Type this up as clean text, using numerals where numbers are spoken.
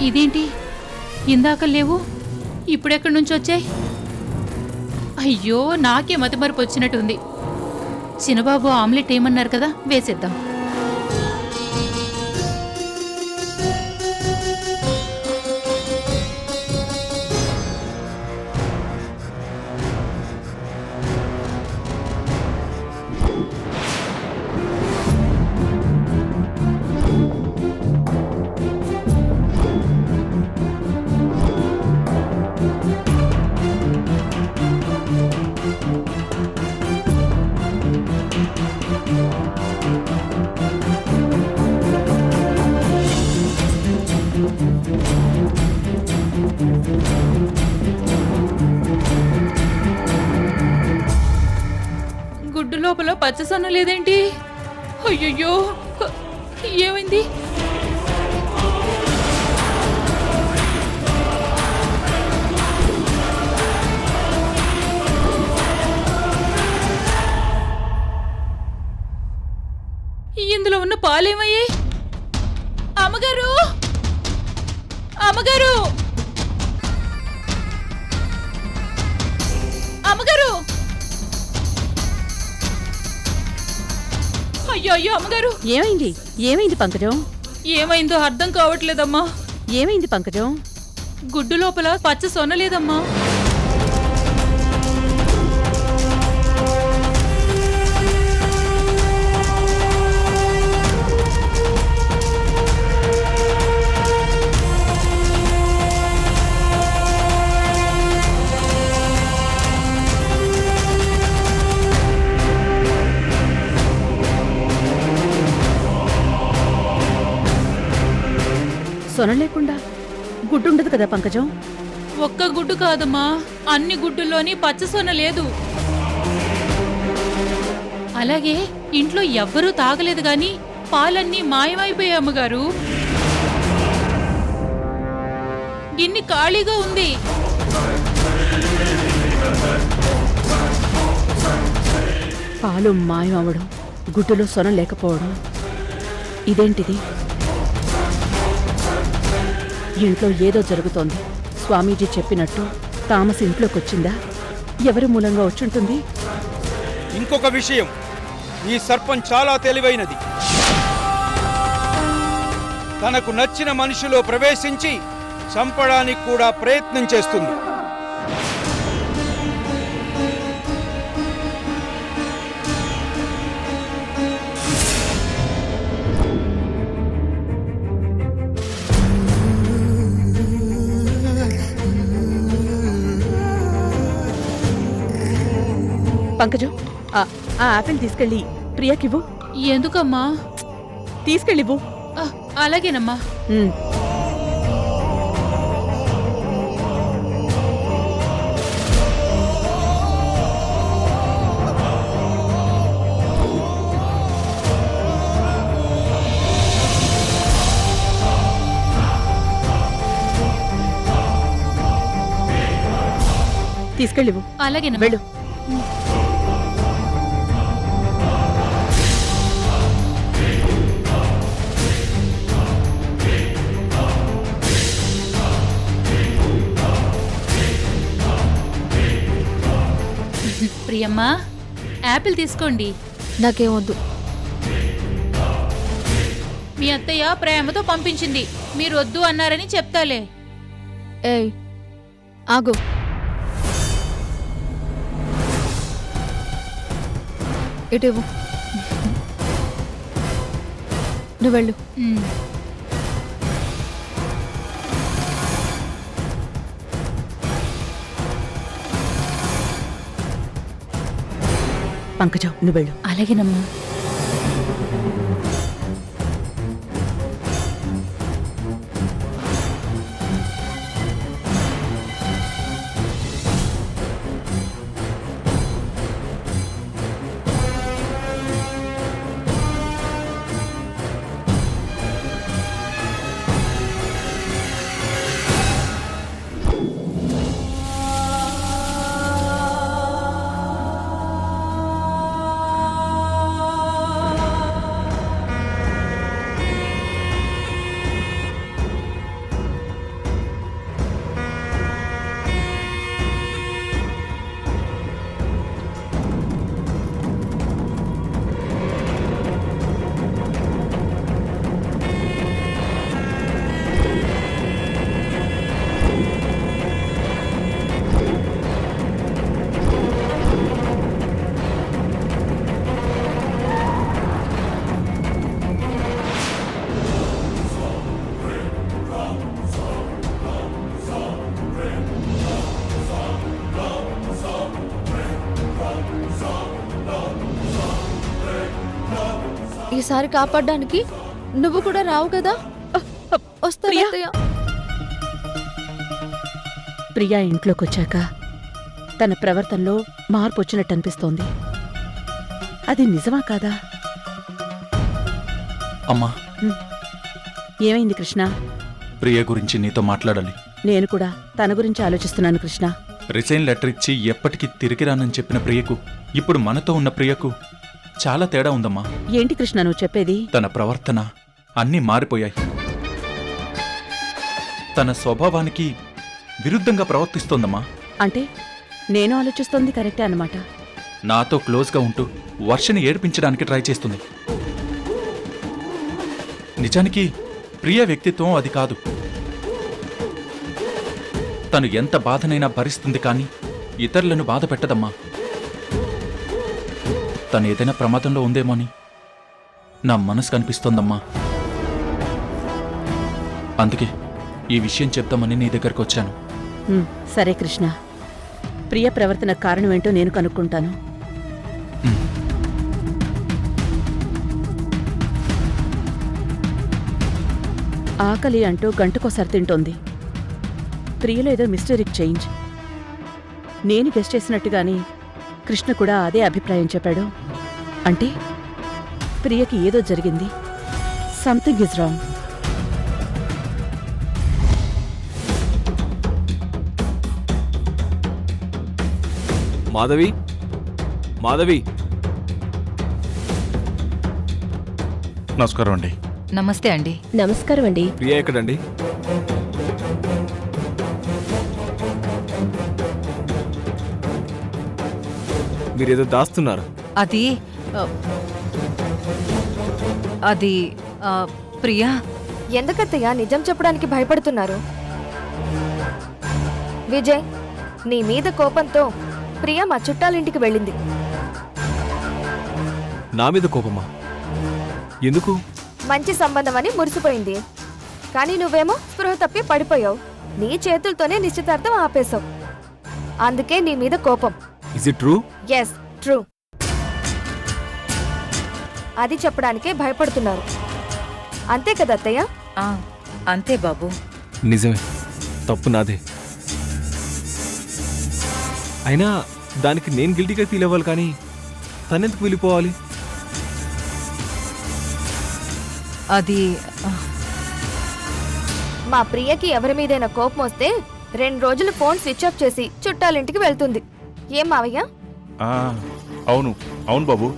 ఇదేంటి ఇందాక లేవు ఇప్పుడెక్కడి నుంచి వచ్చాయి? అయ్యో నాకే మతిమరుపు వచ్చినట్టుంది. చిన్నబాబు ఆమ్లెట్ ఏమన్నారు కదా, వేసేద్దాం. గుడ్డు లోపల పచ్చసొన్న లేదేంటి? అయ్యయ్యో ఏమైంది? ఇందులో ఉన్న పాలేమయ్యాయి? అమ్మగారు, అమ్మగారు, అమ్మగారు! అయ్యో అయ్యో అమ్మగారు! ఏమైంది? ఏమైంది పంకజం? ఏమైందో అర్థం కావట్లేదమ్మా. ఏమైంది పంకజం? గుడ్డు లోపల పచ్చ సొన లేదమ్మా. సొన లేకుండా గుడ్డుండదు కదా పంకజం? ఒక్క గుడ్డు కాదమ్మా, అన్ని గుడ్డుల్లోని పచ్చ సొన లేదు. అలాగే ఇంట్లో ఎవ్వరూ తాగలేదు గాని పాలన్నీ మాయమైపోయాయి అమ్మగారు. గిన్నె ఖాళీగా ఉంది. పాలు మాయం అవడం, గుడ్డులో సొన లేకపోవడం, ఇదేంటిది? ఇంట్లో ఏదో జరుగుతోంది. స్వామీజీ చెప్పినట్టు తామస్ ఇంట్లోకొచ్చిందా? ఎవరి మూలంగా వచ్చుంటుంది? ఇంకొక విషయం, ఈ సర్పం చాలా తెలివైనది. తనకు నచ్చిన మనిషిలో ప్రవేశించి చంపడానికి కూడా ప్రయత్నం చేస్తుంది. పంకజం, ఆ ఆపిల్ తీసుకెళ్ళి ప్రియాకివ్వు. ఎందుకమ్మా? తీసుకెళ్ళివ్వు. అలాగేనమ్మా. తీసుకెళ్ళివ్వు. అలాగేనమ్మా. వెళ్ళు. ప్రియమ్మా, యాపిల్ తీసుకోండి. నాకేమొద్దు. మీ అత్తయ్య ప్రేమతో పంపించింది, మీరు వద్దు అన్నారని చెప్తాలే. ఏయ్ ఆగు. ఇటు నువ్వు వెళ్ళు. పంకజం, నువ్వు వెళ్ళు. అలాగేనమ్మా. ఈసారి కాపాడడానికి నువ్వు కూడా రావు కదా? వస్తా ప్రియా. అత్తయ్య. ప్రియా ఇంట్లోకొచ్చాక తన ప్రవర్తనలో మార్పు వచ్చినట్టు అనిపిస్తోంది. అది నిజమా కాదా? అమ్మా, ఏమైంది కృష్ణ? ప్రియ గురించి నీతో మాట్లాడాలి. నేను కూడా తన గురించి ఆలోచిస్తున్నాను కృష్ణ. రిజైన్ లెటర్ ఇచ్చి ఎప్పటికీ తిరిగి రానని చెప్పిన ప్రియకు ఇప్పుడు మనతో ఉన్న ప్రియకు చాలా తేడా ఉందమ్మా. ఏంటి కృష్ణ నువ్వు చెప్పేది? తన ప్రవర్తన అన్నీ మారిపోయాయి. తన స్వభావానికి విరుద్ధంగా ప్రవర్తిస్తోందమ్మా. అంటే నేను ఆలోచిస్తోంది కరెక్టే అన్నమాట. నాతో క్లోజ్గా ఉంటూ వర్షని ఏడిపించడానికి ట్రై చేస్తుంది. నిజానికి ప్రియ వ్యక్తిత్వం అది కాదు. తను ఎంత బాధనైనా భరిస్తుంది కానీ ఇతరులను బాధ పెట్టదమ్మా. తను ఏదైనా ప్రమాదంలో ఉందేమోని నా మనసు కనిపిస్తోందమ్మా. అందుకే ఈ విషయం చెప్తామని నీ దగ్గరకు వచ్చాను. సరే కృష్ణ, ప్రియ ప్రవర్తన కారణమేంటో నేను కనుక్కుంటాను. ఆకలి అంటూ గంటకోసారి తింటోంది. ప్రియలో ఏదో మిస్టరీక్ చేంజ్. నేను గెస్ట్ చేసినట్టుగాని కృష్ణ కూడా అదే అభిప్రాయం చెప్పాడు. అంటే ప్రియకి ఏదో జరిగింది. Something is wrong. Madhavi, Madhavi. నమస్కారం అండి. నమస్తే అండి. నమస్కారం అండి. ప్రియా ఎక్కడండి? మీరేదో దాస్తున్నారు. అది అది ప్రియా. ఎందుకత్తయ్య నిజం చెప్పడానికి భయపడుతున్నారు? విజయ్, నీ మీద కోపంతో ప్రియ మా చుట్టాలింటికి వెళ్ళింది. నా మీద కోపమా? ఎందుకు? మంచి సంబంధం అని మురిసిపోయింది. కానీ నువ్వేమో స్పృహ తప్పి పడిపోయావు. నీ చేతులతోనే నిశ్చితార్థం ఆపేశావు. అందుకే నీ మీద కోపం. Is it true? Yes, true. అది చెప్పడానికే భయపడుతున్నారు. అంతే కదా అత్తయ్య? అంతే బాబు. నిజమే, తప్పు నాదే. అయినా దానికి నేను గిల్టీగా ఫీల్ అవ్వాలి, కానీ తనెందుకు వెళ్ళిపోవాలి? అది మా ప్రియకి ఎవరి మీదైనా కోపం వస్తే 2 రోజులు ఫోన్ స్విచ్ ఆఫ్ చేసి చుట్టాలింటికి వెళ్తుంది. ఏం మావయ్య? అవును అవును బాబు,